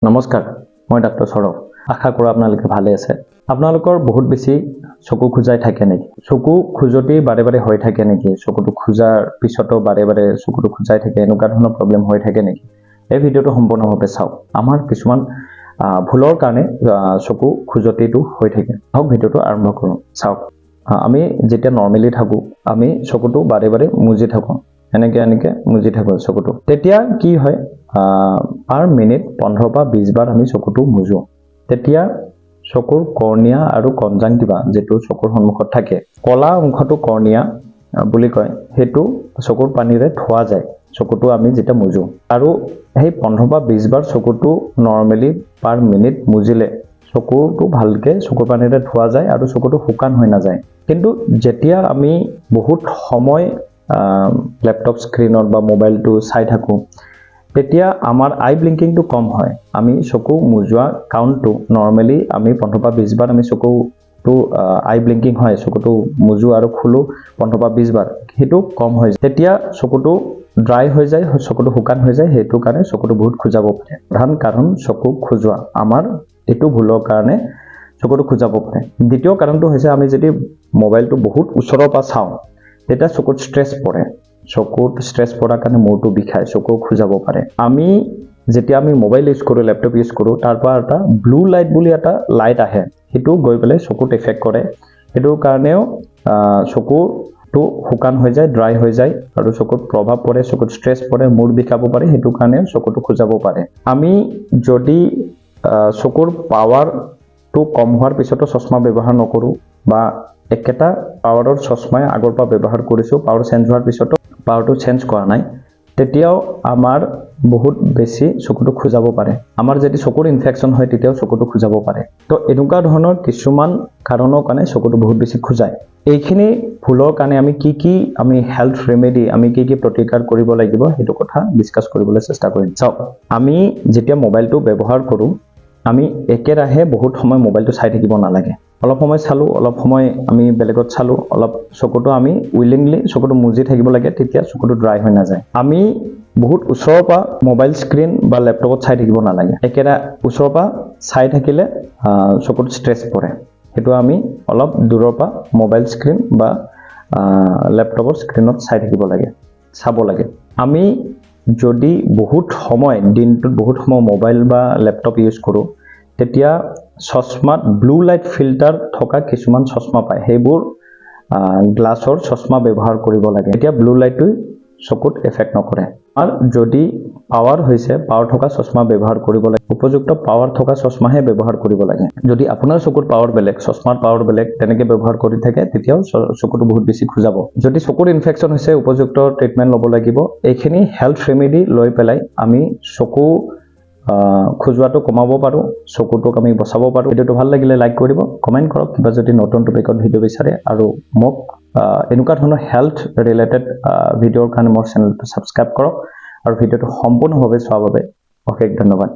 নমস্কাৰ, মই ডাক্তৰ সৌৰভ। আশা কৰোঁ আপোনালোকে ভালে আছে। আপোনালোকৰ বহুত বেছি চকু খুজাই থাকে নেকি? চকু খুজতি বাৰে বাৰে হৈ থাকে নেকি? চকুটো খুজাৰ পিছতো বাৰে বাৰে চকুটো খুজাই থাকে, এনেকুৱা ধৰণৰ প্ৰব্লেম হৈ থাকে নেকি? এই ভিডিঅ'টো সম্পূৰ্ণভাৱে চাওক। আমাৰ কিছুমান ভুলৰ কাৰণে চকু খুজতিটো হৈ থাকে। আহক ভিডিঅ'টো আৰম্ভ কৰোঁ। চাওক, আমি যেতিয়া নৰ্মেলি থাকোঁ, আমি চকুটো বাৰে বাৰে মুজি থাকোঁ। এনেকে মুজি থাকোঁ চকুটো। তেতিয়া কি হয়, পাৰ মিনিট 15 বা 20 বাৰ আমি চকুটো মুজো। তেতিয়া চকুৰ কৰ্ণিয়া আৰু কনজাংটিভা, যিটো চকুৰ সন্মুখত থাকে, কলা অংশটো কৰ্ণিয়া বুলি কয়, সেইটো চকুৰ পানীৰে ধোৱা যায় চকুটো আমি যেতিয়া মুজো। আৰু সেই 15 বা 20 বাৰ চকুটো নৰ্মেলি পাৰ মিনিট মুজিলে চকুটো ভালকে চকুৰ পানীৰে ধোৱা যায় আৰু চকুটো শুকান হৈ নাযায়। কিন্তু যেতিয়া আমি বহুত সময় ল্যাপটপ স্ক্ৰীনত বা মোবাইলটো চাই থাকোঁ, তেতিয়া আমাৰ আই ব্লিংকিংটো কম হয়। আমি চকু মুজোৱা কাউণ্টটো নৰ্মেলি আমি 15 বা 20 বাৰ আমি চকুটো আই ব্লিংকিং হয়, চকুটো মুজো আৰু খোলো 15 বা 20 বাৰ, সেইটো কম হয়। তেতিয়া চকুটো ড্ৰাই হৈ যায়, চকুটো শুকান হৈ যায়, সেইটো কাৰণে চকুটো বহুত খুজাব পাৰে। প্ৰধান কাৰণ চকু খুজোৱা, আমাৰ এইটো ভুলৰ কাৰণে চকুটো খুজাব পাৰে। দ্বিতীয় কাৰণটো হৈছে, আমি যদি মোবাইলটো বহুত ওচৰৰ পৰা চাওঁ, তেতিয়া চকুত ষ্ট্ৰেছ পৰে। চকুত ষ্ট্ৰেছ পৰাৰ কাৰণে মূৰটো বিষায়, চকু খুজাব পাৰে। যেতিয়া আমি মোবাইল ইউজ কৰোঁ, ল্যাপটপ ইউজ কৰোঁ, তাৰ পৰা এটা ব্লু লাইট বুলি এটা লাইট আহে, সেইটো গৈ পেলাই চকুত এফেক্ট কৰে। সেইটোৰ কাৰণেও চকুটো শুকান হৈ যায়, ড্ৰাই হৈ যায় আৰু চকুত প্ৰভাৱ পৰে, চকুত ষ্ট্ৰেছ পৰে, মূৰ বিষাব পাৰে, সেইটো কাৰণেও চকুটো খুজাব পাৰে। আমি যদি চকুৰ পাৱাৰটো কম হোৱাৰ পিছতো চশমা ব্যৱহাৰ নকৰোঁ, বা একেটা পাৱাৰৰ চশমাই আগৰ পৰা ব্যৱহাৰ কৰিছোঁ, পাৱাৰ চেঞ্জ হোৱাৰ পিছতো পাৱাৰটো চেঞ্জ কৰা নাই, তেতিয়াও আমাৰ বহুত বেছি চকুটো খুজাব পাৰে। আমাৰ যদি চকুৰ ইনফেকশ্যন হয়, তেতিয়াও চকুটো খুজাব পাৰে। তো এনেকুৱা ধৰণৰ কিছুমান কাৰণৰ কাৰণে চকুটো বহুত বেছি খুজায়। এইখিনি ভুলৰ কাৰণে আমি কি হেল্থ ৰেমেডি, আমি কি প্ৰতিকাৰ কৰিব লাগিব, সেইটো কথা ডিছকাছ কৰিবলৈ চেষ্টা কৰিম। চাওক, আমি যেতিয়া মোবাইলটো ব্যৱহাৰ কৰোঁ, আমি একেৰাহে বহুত সময় মোবাইলটো চাই থাকিব নালাগে। অলপ সময় চালোঁ, অলপ সময় আমি বেলেগত চালোঁ, অলপ চকুটো আমি উইলিংলি চকুটো মুজি থাকিব লাগে, তেতিয়া চকুটো ড্ৰাই হৈ নাযায়। আমি বহুত ওচৰৰ পৰা মোবাইল স্ক্ৰীন বা ল্যাপটপত চাই থাকিব নালাগে। একেৰাহে ওচৰৰ পৰা চাই থাকিলে চকুত ষ্ট্ৰেছ পৰে। সেইটো আমি অলপ দূৰৰ পৰা মোবাইল স্ক্ৰীন বা ল্যাপটপৰ স্ক্ৰীনত চাব লাগে। আমি যদি বহুত সময়, দিনটোত বহুত সময় মোবাইল বা ল্যাপটপ ইউজ কৰোঁ, তেতিয়া চশমাত ব্লু লাইট ফিল্টাৰ থকা কিছুমান চশমা পায়, সেইবোৰ গ্লাছৰ চশমা ব্যৱহাৰ কৰিব লাগে। এতিয়া ব্লু লাইটটোই চকুত এফেক্ট নকৰে। আৰু যদি পাৱাৰ থকা চশমা ব্যৱহাৰ কৰিব লাগে, উপযুক্ত পাৱাৰ থকা চশমাহে ব্যৱহাৰ কৰিব লাগে। যদি আপোনাৰ চকুৰ পাৱাৰ বেলেগ, চশমাৰ পাৱাৰ বেলেগ, তেনেকৈ ব্যৱহাৰ কৰি থাকে, তেতিয়াও চকুটো বহুত বেছি খুজাব। যদি চকুৰ ইনফেকশ্যন হৈছে, উপযুক্ত ট্ৰিটমেণ্ট ল'ব লাগিব। এইখিনি হেল্থ ৰেমেডি লৈ পেলাই আমি চকু খুজোৱাটো কমাব পাৰোঁ, চকুটোক আমি বচাব পাৰোঁ। ভিডিঅ'টো ভাল লাগিলে লাইক কৰিব, কমেণ্ট কৰক। কিবা যদি নতুন টপিকত ভিডিঅ' বিচাৰে আৰু মোক এনেকুৱা ধৰণৰ হেল্থ ৰিলেটেড ভিডিঅ'ৰ কাৰণে মোৰ চেনেলটো ছাবস্ক্ৰাইব কৰক আৰু ভিডিঅ'টো সম্পূৰ্ণভাৱে চোৱাৰ বাবে অশেষ ধন্যবাদ।